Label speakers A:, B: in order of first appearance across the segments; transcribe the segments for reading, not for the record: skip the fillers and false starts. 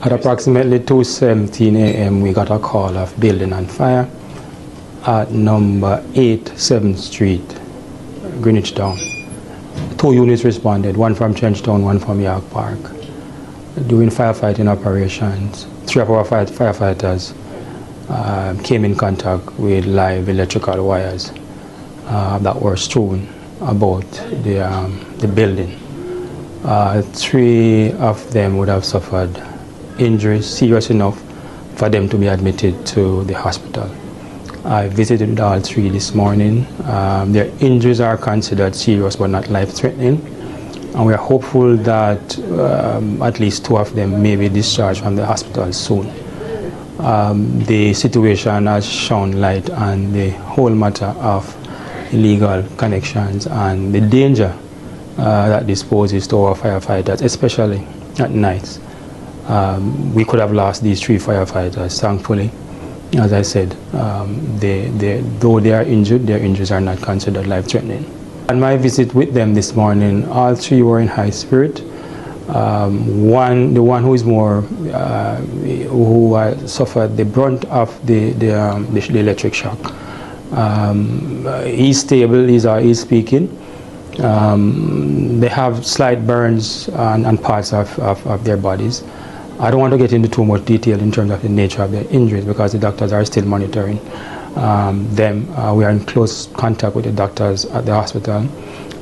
A: At approximately 2:17 a.m. we got a call of building on fire at number 8 7th Street, Greenwich Town. 2 units responded, one from Trenchtown, one from York Park. During firefighting operations, 3 of our firefighters came in contact with live electrical wires that were strewn about the building. 3 of them would have suffered injuries serious enough for them to be admitted to the hospital. I visited all 3 this morning. Their injuries are considered serious but not life-threatening, and we are hopeful that at least 2 of them may be discharged from the hospital soon. The situation has shown light on the whole matter of illegal connections and the danger that this poses to our firefighters, especially at nights. We could have lost these 3 firefighters. Thankfully, as I said, though they are injured, their injuries are not considered life-threatening. On my visit with them this morning, all 3 were in high spirit. The one who is more, who suffered the brunt of the electric shock. He's stable, he's speaking. They have slight burns on parts of their bodies. I don't want to get into too much detail in terms of the nature of their injuries because the doctors are still monitoring them. We are in close contact with the doctors at the hospital,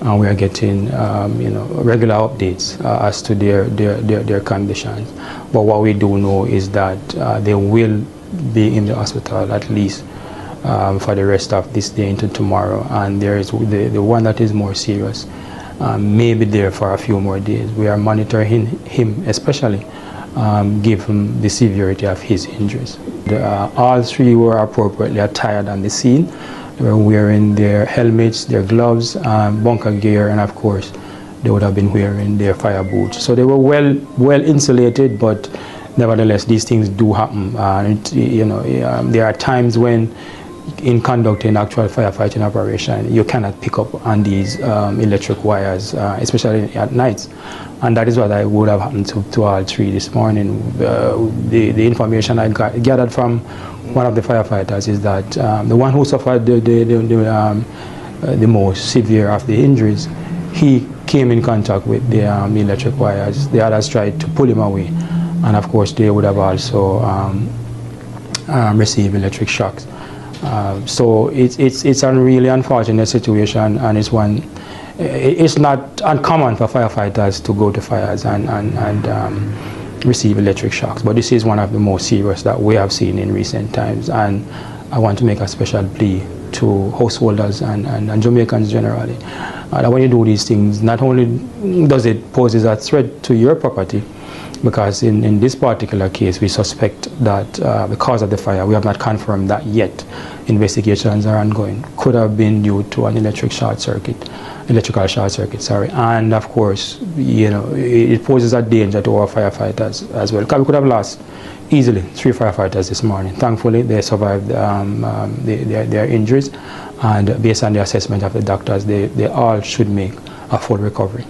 A: and we are getting regular updates as to their conditions. But what we do know is that they will be in the hospital at least for the rest of this day into tomorrow, and there is the one that is more serious may be there for a few more days. We are monitoring him especially, given the severity of his injuries. All 3 were appropriately attired on the scene. They were wearing their helmets, their gloves, bunker gear, and of course they would have been wearing their fire boots. So they were well insulated, but nevertheless these things do happen. There are times when in conducting actual firefighting operation, you cannot pick up on these electric wires, especially at nights. And that is what I would have happened to all 3 this morning. The information I gathered from one of the firefighters is that the one who suffered the most severe of the injuries, he came in contact with the electric wires. The others tried to pull him away, and of course they would have also received electric shocks. So it's a really unfortunate situation, and it's not uncommon for firefighters to go to fires and receive electric shocks, but this is one of the most serious that we have seen in recent times, and I want to make a special plea to householders and Jamaicans generally that when you do these things, not only does it pose a threat to your property, because in this particular case we suspect that the cause of the fire, we have not confirmed that yet, investigations are ongoing, could have been due to an electrical short circuit, and of course it poses a danger to our firefighters as well, because we could have lost easily 3 firefighters this morning. Thankfully they survived their injuries, and based on the assessment of the doctors, they all should make a full recovery.